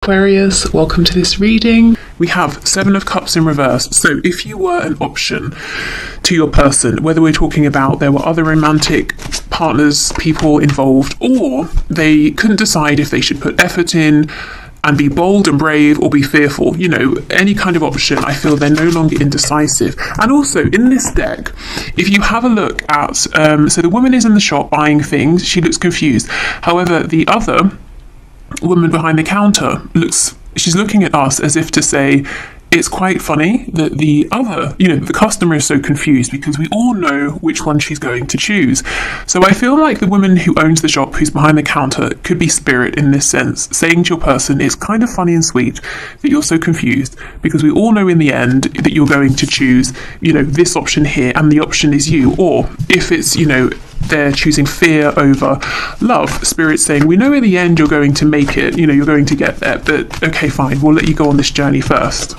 Aquarius, welcome to this reading. We have Seven of Cups in reverse. So if you were an option to your person, whether we're talking about there were other romantic partners, people involved, or they couldn't decide if they should put effort in and be bold and brave or be fearful, you know, any kind of option, I feel they're no longer indecisive. And also in this deck, if you have a look at, so the woman is in the shop buying things, she looks confused. However, the other woman behind the counter she's looking at us as if to say, it's quite funny that the other, the customer is so confused because we all know which one she's going to choose. So I feel like the woman who owns the shop, who's behind the counter, could be spirit in this sense, saying to your person, it's kind of funny and sweet that you're so confused because we all know in the end that you're going to choose, this option here and the option is you. Or if it's, they're choosing fear over love, spirit's saying, we know in the end you're going to make it, you're going to get there, but okay, fine, we'll let you go on this journey first.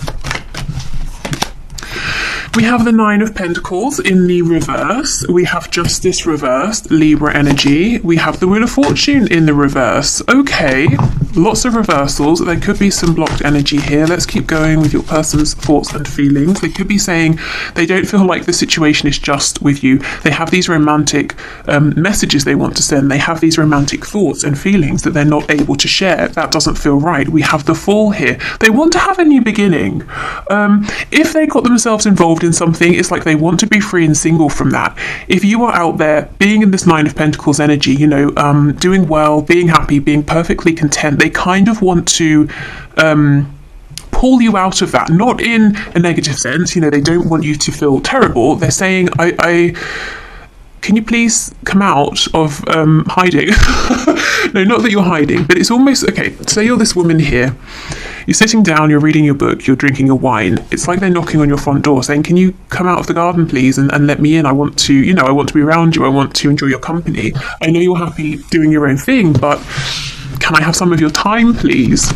We have the Nine of Pentacles in the reverse. We have Justice reversed, Libra energy. We have the Wheel of Fortune in the reverse. Okay, lots of reversals. There could be some blocked energy here. Let's keep going with your person's thoughts and feelings. They could be saying they don't feel like the situation is just with you. They have these romantic messages they want to send. They have these romantic thoughts and feelings that they're not able to share. That doesn't feel right. We have the Fool here. They want to have a new beginning. If they got themselves involved in something, it's like they want to be free and single from that. If you are out there being in this Nine of Pentacles energy, doing well, being happy, being perfectly content, they kind of want to pull you out of that, not in a negative sense. They don't want you to feel terrible. They're saying, I can you please come out of hiding? No, not that you're hiding, but it's almost, okay, say you're this woman here, you're sitting down, you're reading your book, you're drinking your wine. It's like they're knocking on your front door saying, can you come out of the garden, please, and let me in? I want to, I want to be around you. I want to enjoy your company. I know you're happy doing your own thing, but can I have some of your time, please?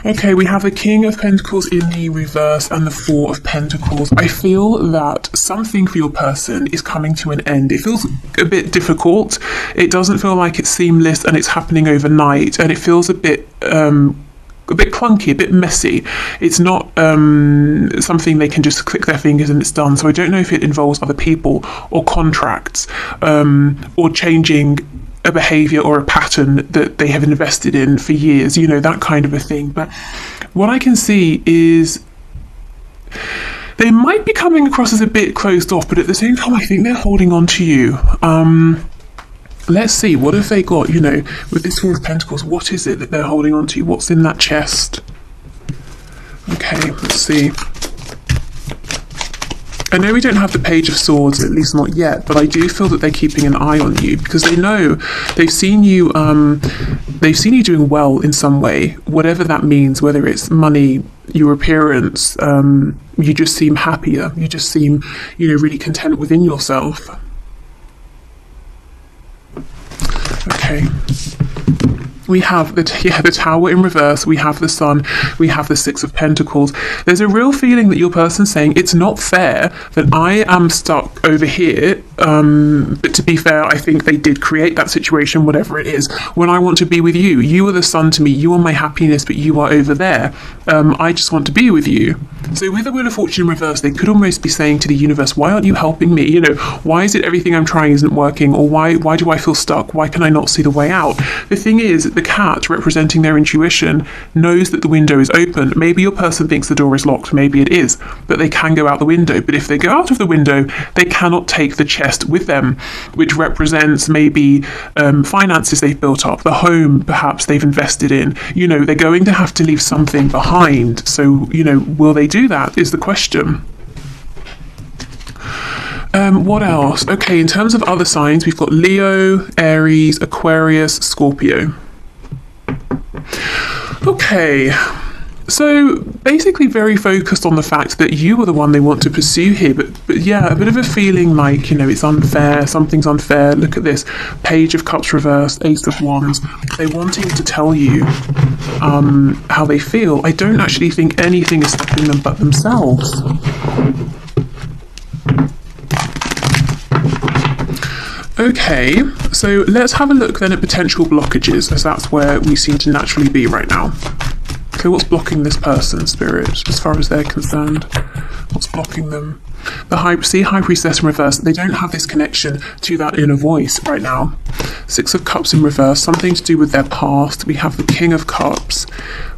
Okay, we have the King of Pentacles in the reverse and the Four of Pentacles. I feel that something for your person is coming to an end. It feels a bit difficult. It doesn't feel like it's seamless and it's happening overnight, and it feels a bit clunky, a bit messy. It's not something they can just click their fingers and it's done. So I don't know if it involves other people or contracts or changing a behavior or a pattern that they have invested in for years, that kind of a thing. But what I can see is they might be coming across as a bit closed off, but at the same time, I think they're holding on to you. Let's see, what have they got, with this Four of Pentacles? What is it that they're holding on to? What's in that chest? Okay, let's see. I know we don't have the Page of Swords, at least not yet, but I do feel that they're keeping an eye on you because they know they've seen you doing well in some way, whatever that means, whether it's money, your appearance, you just seem happier, you just seem, really content within yourself. Okay. We have the Tower in reverse, we have the Sun, we have the Six of Pentacles. There's a real feeling that your person's saying, it's not fair that I am stuck over here, but to be fair, I think they did create that situation, whatever it is, when I want to be with you. You are the sun to me, you are my happiness, but you are over there. I just want to be with you. So with the Wheel of Fortune in reverse, they could almost be saying to the universe, why aren't you helping me? Why is it everything I'm trying isn't working? Or why do I feel stuck? Why can I not see the way out? The thing is, the cat, representing their intuition, knows that the window is open. Maybe your person thinks the door is locked, maybe it is, but they can go out the window. But if they go out of the window, they cannot take the chest with them, which represents maybe finances they've built up, the home perhaps they've invested in. They're going to have to leave something behind. So, will they do that is the question. What else? Okay, in terms of other signs, we've got Leo, Aries, Aquarius, Scorpio. Okay, so basically very focused on the fact that you are the one they want to pursue here, but yeah, a bit of a feeling like, it's unfair, something's unfair. Look at this, Page of Cups reversed, Ace of Wands. They're wanting to tell you how they feel. I don't actually think anything is stopping them but themselves. Okay, so let's have a look then at potential blockages, as that's where we seem to naturally be right now. So what's blocking this person, Spirit, as far as they're concerned? What's blocking them? The High Priestess in reverse, they don't have this connection to that inner voice right now. Six of Cups in reverse, something to do with their past. We have the King of Cups,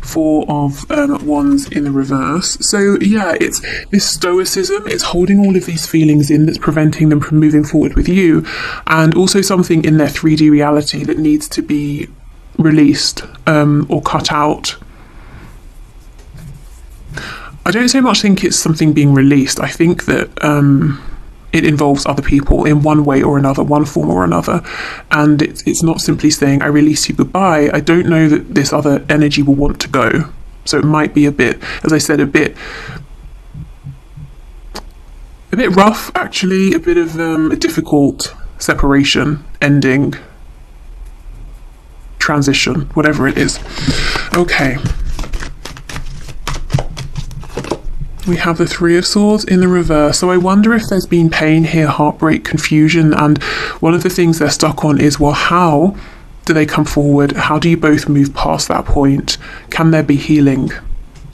Four of Wands in the reverse. So yeah, it's this stoicism, it's holding all of these feelings in that's preventing them from moving forward with you, and also something in their 3D reality that needs to be released or cut out. I don't so much think it's something being released. I think that it involves other people in one way or another, one form or another. And it's not simply saying, I release you, goodbye. I don't know that this other energy will want to go. So it might be a bit, as I said, a bit rough, actually, a bit of a difficult separation, ending, transition, whatever it is. Okay. We have the Three of Swords in the reverse. So I wonder if there's been pain here, heartbreak, confusion, and one of the things they're stuck on is, well, how do they come forward? How do you both move past that point? Can there be healing?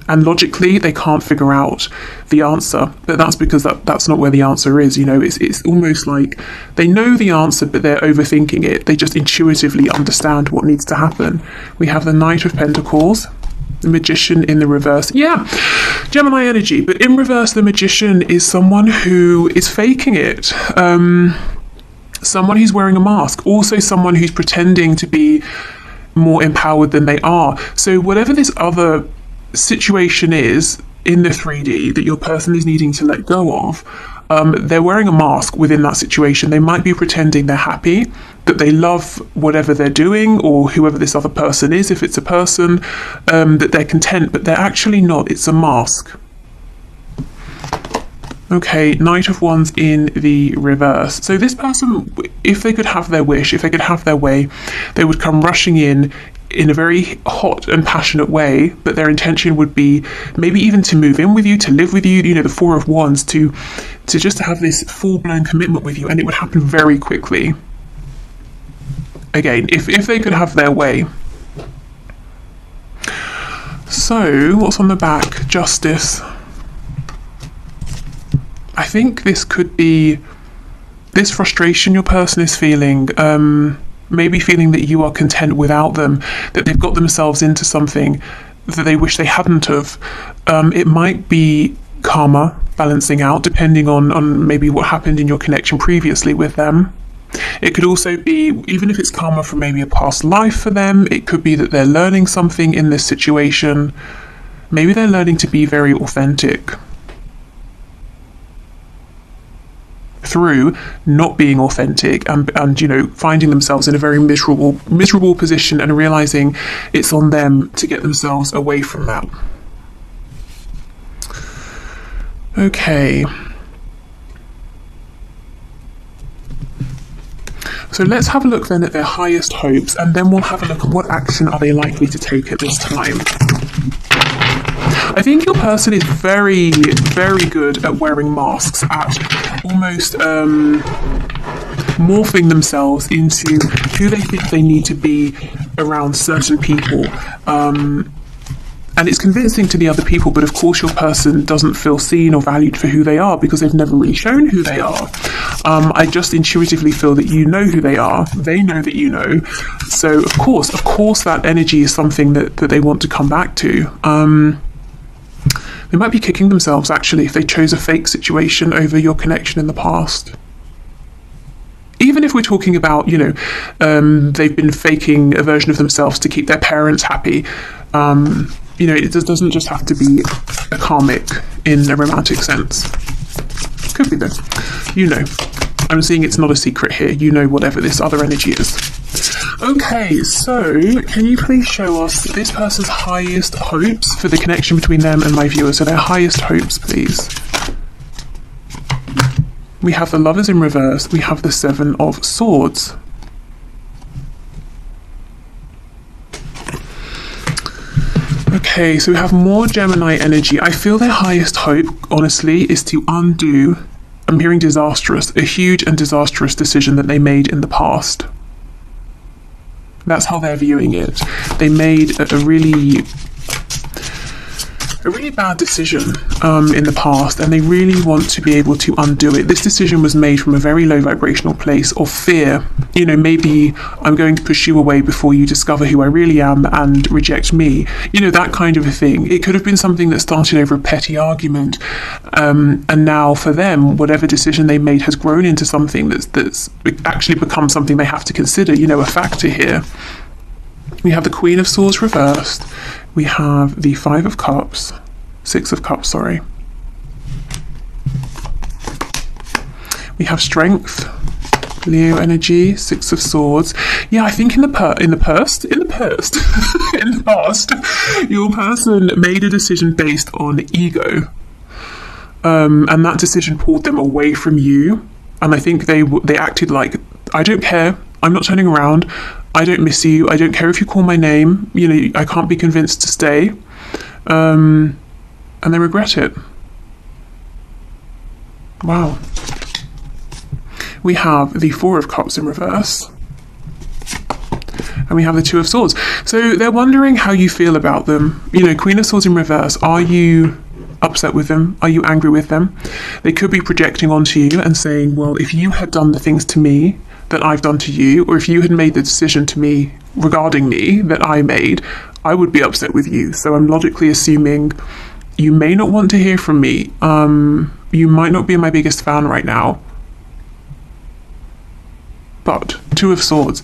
And logically, they can't figure out the answer, but that's because that's not where the answer is. You know, it's almost like they know the answer, but they're overthinking it. They just intuitively understand what needs to happen. We have the Knight of Pentacles, the Magician in the reverse. Yeah, Gemini energy, but in reverse, the Magician is someone who is faking it. Someone who's wearing a mask, also someone who's pretending to be more empowered than they are. So whatever this other situation is in the 3D that your person is needing to let go of, they're wearing a mask within that situation. They might be pretending they're happy, that they love whatever they're doing, or whoever this other person is, if it's a person, that they're content, but they're actually not. It's a mask. Okay, Knight of Wands in the reverse. So this person, if they could have their wish, if they could have their way, they would come rushing in a very hot and passionate way, but their intention would be maybe even to move in with you, to live with you, you know, the Four of Wands, to just have this full-blown commitment with you, and it would happen very quickly. Again, if they could have their way. So, what's on the back? Justice. I think this could be this frustration your person is feeling, maybe feeling that you are content without them, that they've got themselves into something that they wish they hadn't have. It might be karma balancing out, depending on maybe what happened in your connection previously with them. It could also be, even if it's karma from maybe a past life for them, it could be that they're learning something in this situation. Maybe they're learning to be very authentic through not being authentic and you know, finding themselves in a very miserable position and realizing it's on them to get themselves away from that. Okay. So let's have a look then at their highest hopes, and then we'll have a look at what action are they likely to take at this time. I think your person is very, very good at wearing masks, at almost morphing themselves into who they think they need to be around certain people. And it's convincing to the other people, but of course your person doesn't feel seen or valued for who they are because they've never really shown who they are. I just intuitively feel that you know who they are. They know that you know. So of course that energy is something that they want to come back to. They might be kicking themselves, actually, if they chose a fake situation over your connection in the past. Even if we're talking about, you know, they've been faking a version of themselves to keep their parents happy. You know, it doesn't just have to be a karmic in a romantic sense. Could be though. You know. I'm seeing it's not a secret here. You know whatever this other energy is. Okay, so can you please show us this person's highest hopes for the connection between them and my viewers? So their highest hopes, please. We have the Lovers in reverse. We have the Seven of Swords. Okay, so we have more Gemini energy. I feel their highest hope, honestly, is to undo I'm hearing disastrous, a huge and disastrous decision that they made in the past. That's how they're viewing it. They made a really bad decision in the past, and they really want to be able to undo it. This decision was made from a very low vibrational place of fear. You know, maybe I'm going to push you away before you discover who I really am and reject me. You know, that kind of a thing. It could have been something that started over a petty argument, and now for them, whatever decision they made has grown into something that's actually become something they have to consider, you know, a factor here. We have the Queen of Swords reversed. We have the Five of Cups, Six of Cups, sorry. We have Strength, Leo energy, Six of Swords. Yeah, I think in the past, your person made a decision based on ego, and that decision pulled them away from you. And I think they acted like, I don't care. I'm not turning around. I don't miss you. I don't care if you call my name. You know, I can't be convinced to stay. And they regret it. Wow. We have the Four of Cups in reverse. And we have the Two of Swords. So they're wondering how you feel about them. You know, Queen of Swords in reverse. Are you upset with them? Are you angry with them? They could be projecting onto you and saying, well, if you had done the things to me that I've done to you, or if you had made the decision to me regarding me that I made, I would be upset with you. So I'm logically assuming you may not want to hear from me. You might not be my biggest fan right now. But Two of Swords.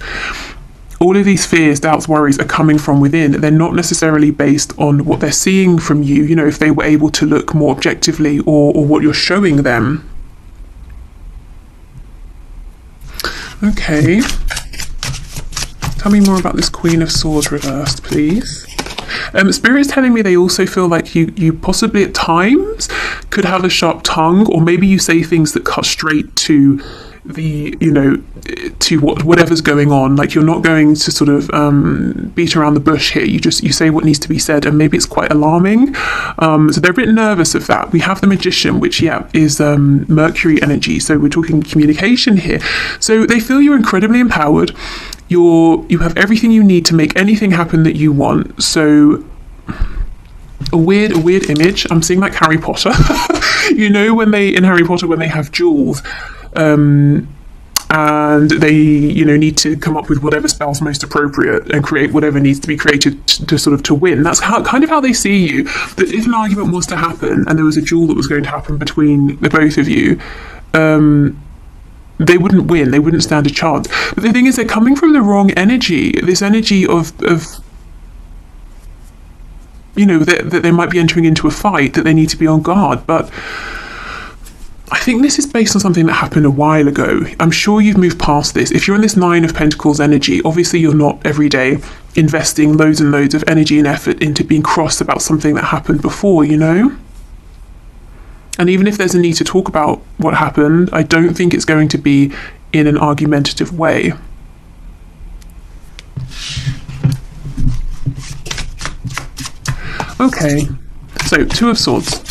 All of these fears, doubts, worries are coming from within. They're not necessarily based on what they're seeing from you, you know, if they were able to look more objectively, or what you're showing them. Okay. Tell me more about this Queen of Swords reversed, please. Spirit is telling me they also feel like you possibly at times could have a sharp tongue, or maybe you say things that cut straight to the, you know, to whatever's going on. Like, you're not going to sort of beat around the bush here. You say what needs to be said, and maybe it's quite alarming. So they're a bit nervous of that. We have the Magician, which is Mercury energy. So we're talking communication here. So they feel you're incredibly empowered. You have everything you need to make anything happen that you want. So a weird image. I'm seeing like Harry Potter. You know, in Harry Potter, when they have jewels, and they, you know, need to come up with whatever spell's most appropriate and create whatever needs to be created to win. That's kind of how they see you. That if an argument was to happen and there was a duel that was going to happen between the both of you, they wouldn't win. They wouldn't stand a chance. But the thing is, they're coming from the wrong energy. This energy of you know, that they might be entering into a fight, that they need to be on guard. But I think this is based on something that happened a while ago. I'm sure you've moved past this. If you're in this Nine of Pentacles energy, obviously you're not every day investing loads and loads of energy and effort into being cross about something that happened before, you know? And even if there's a need to talk about what happened, I don't think it's going to be in an argumentative way. Okay, so Two of Swords.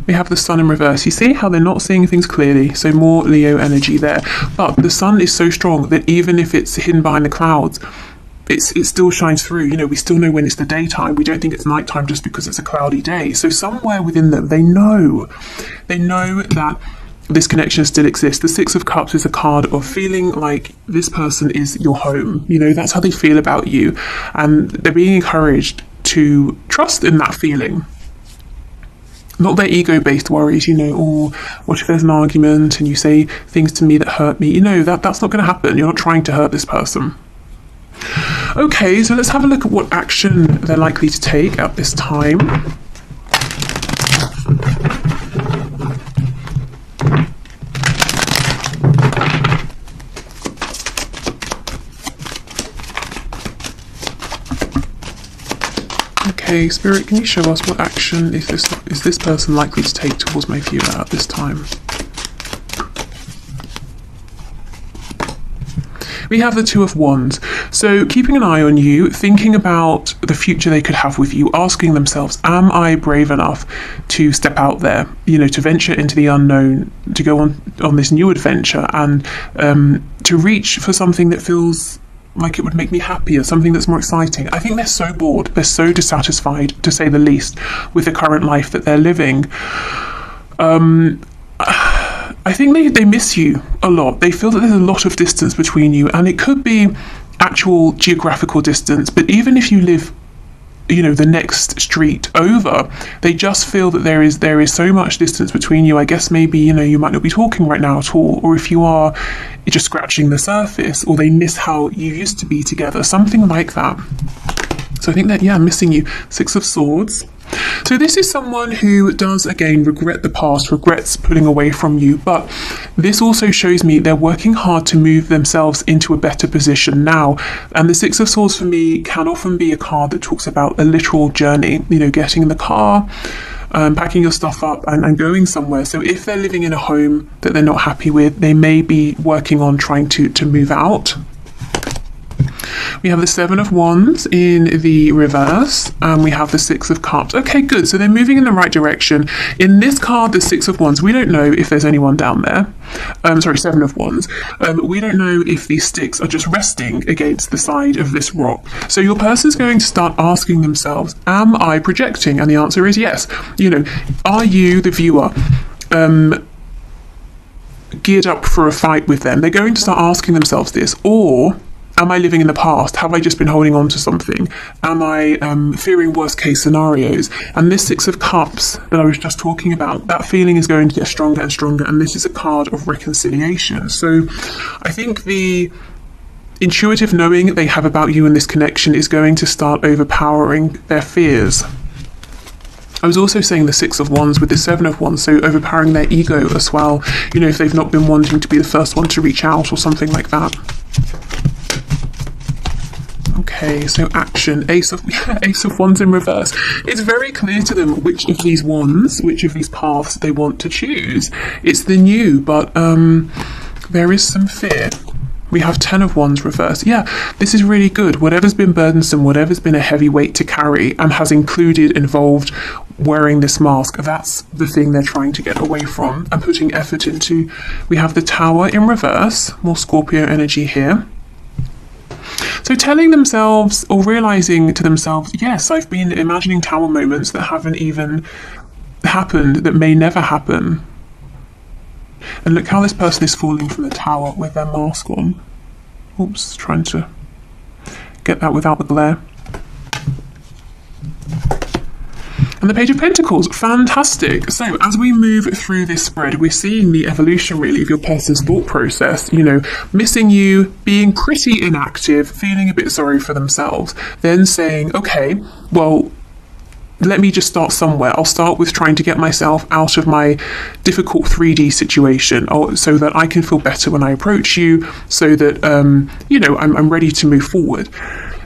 We have the Sun in reverse. You see how they're not seeing things clearly, so more Leo energy there. But the Sun is so strong that even if it's hidden behind the clouds, it still shines through. You know, we still know when it's the daytime. We don't think it's nighttime just because it's a cloudy day. So somewhere within them, they know that this connection still exists. The Six of Cups is a card of feeling like this person is your home. You know, that's how they feel about you. And they're being encouraged to trust in that feeling. Not their ego-based worries, you know, or what if there's an argument and you say things to me that hurt me? You know, that's not going to happen. You're not trying to hurt this person. Okay, so let's have a look at what action they're likely to take at this time. Okay, Spirit, can you show us what action is this person likely to take towards my viewer at this time? We have the Two of Wands. So keeping an eye on you, thinking about the future they could have with you, asking themselves, am I brave enough to step out there, you know, to venture into the unknown, to go on this new adventure, and to reach for something that feels like it would make me happier, something that's more exciting. I think they're so bored, they're so dissatisfied, to say the least, with the current life that they're living. I think they miss you a lot. They feel that there's a lot of distance between you, and it could be actual geographical distance, but even if you live, you know, the next street over, they just feel that there is so much distance between you. I guess maybe, you know, you might not be talking right now at all, or if you are, you're just scratching the surface, or they miss how you used to be together, something like that. So I think that, yeah, missing you. Six of Swords. So this is someone who does, again, regret the past, regrets pulling away from you, but this also shows me they're working hard to move themselves into a better position now. And the Six of Swords for me can often be a card that talks about a literal journey, you know, getting in the car, packing your stuff up and going somewhere. So if they're living in a home that they're not happy with, they may be working on trying to move out. We have the Seven of Wands in the reverse, and we have the Six of Cups. Okay, good. So they're moving in the right direction. In this card, the Six of Wands, we don't know if there's anyone down there. Sorry, Seven of Wands. We don't know if these sticks are just resting against the side of this rock. So your person's going to start asking themselves, am I projecting? And the answer is yes. You know, are you, the viewer, geared up for a fight with them? They're going to start asking themselves this. Or am I living in the past? Have I just been holding on to something? Am I fearing worst case scenarios? And this Six of Cups that I was just talking about, that feeling is going to get stronger and stronger, and this is a card of reconciliation. So I think the intuitive knowing they have about you in this connection is going to start overpowering their fears. I was also saying the Six of Wands with the Seven of Wands, so overpowering their ego as well, you know, if they've not been wanting to be the first one to reach out or something like that. Okay, so action. Ace of Wands in reverse. It's very clear to them which of these wands, which of these paths they want to choose. It's the new, but there is some fear. We have Ten of Wands reverse. Yeah, this is really good. Whatever's been burdensome, whatever's been a heavy weight to carry and has involved wearing this mask, that's the thing they're trying to get away from and putting effort into. We have the Tower in reverse, more Scorpio energy here. So telling themselves or realizing to themselves, yes, I've been imagining tower moments that haven't even happened, that may never happen. And look how this person is falling from the tower with their mask on. Oops, trying to get that without the glare. And the Page of Pentacles, fantastic. So as we move through this spread, we're seeing the evolution really of your person's thought process, you know, missing you, being pretty inactive, feeling a bit sorry for themselves, then saying, okay, well, let me just start somewhere. I'll start with trying to get myself out of my difficult 3D situation, so that I can feel better when I approach you, so that, you know, I'm ready to move forward.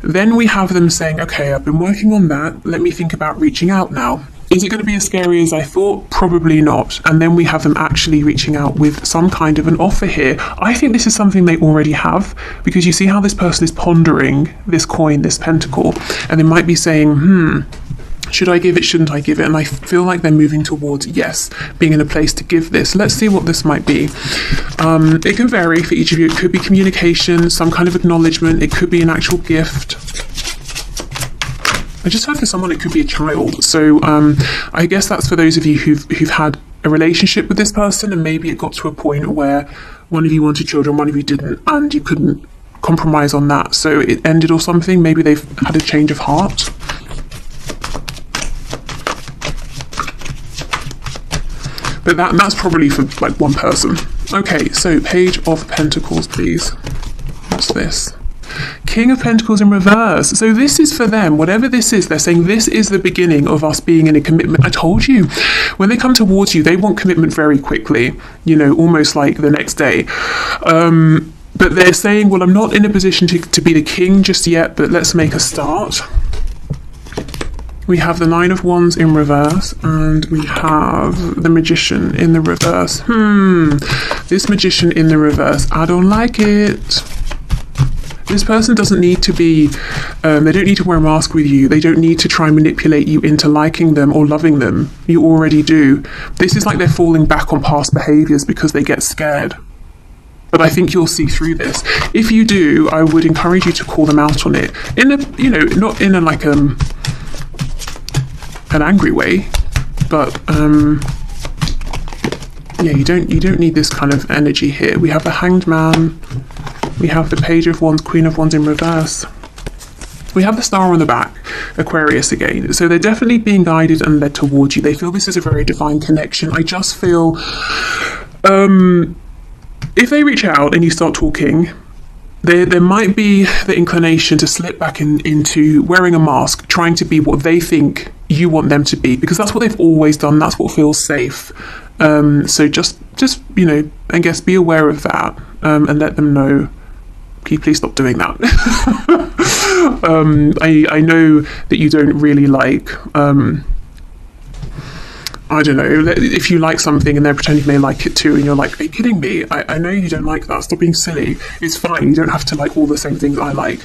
Then we have them saying, okay, I've been working on that. Let me think about reaching out now. Is it going to be as scary as I thought? Probably not. And then we have them actually reaching out with some kind of an offer here. I think this is something they already have, because you see how this person is pondering this coin, this pentacle, and they might be saying, should I give it? Shouldn't I give it? And I feel like they're moving towards, yes, being in a place to give this. Let's see what this might be. It can vary for each of you. It could be communication, some kind of acknowledgement. It could be an actual gift. I just heard for someone it could be a child. So I guess that's for those of you who've had a relationship with this person, and maybe it got to a point where one of you wanted children, one of you didn't, and you couldn't compromise on that. So it ended or something. Maybe they've had a change of heart. But that's probably for like one person. Okay, so Page of Pentacles, please. What's this? King of Pentacles in reverse. So this is for them. Whatever this is, they're saying this is the beginning of us being in a commitment. I told you. When they come towards you, they want commitment very quickly. You know, almost like the next day. But they're saying, well, I'm not in a position to be the king just yet, but let's make a start. We have the Nine of Wands in reverse, and we have the Magician in the reverse. This Magician in the reverse, I don't like it. This person doesn't need to be, they don't need to wear a mask with you. They don't need to try and manipulate you into liking them or loving them. You already do. This is like they're falling back on past behaviors because they get scared. But I think you'll see through this. If you do, I would encourage you to call them out on it. In a, you know, not in a like an angry way, but yeah, you don't need this kind of energy here. We have the Hanged Man, we have the Page of Wands, Queen of Wands in reverse. We have the Star on the back, Aquarius again. So they're definitely being guided and led towards you. They feel this is a very divine connection. I just feel if they reach out and you start talking, there might be the inclination to slip back into wearing a mask, trying to be what they think you want them to be, because that's what they've always done. That's what feels safe. So just you know, I guess be aware of that, and let them know, can you please stop doing that? I know that you don't really like, I don't know, if you like something and they're pretending they like it too, and you're like, are you kidding me? I know you don't like that. Stop being silly. It's fine. You don't have to like all the same things I like.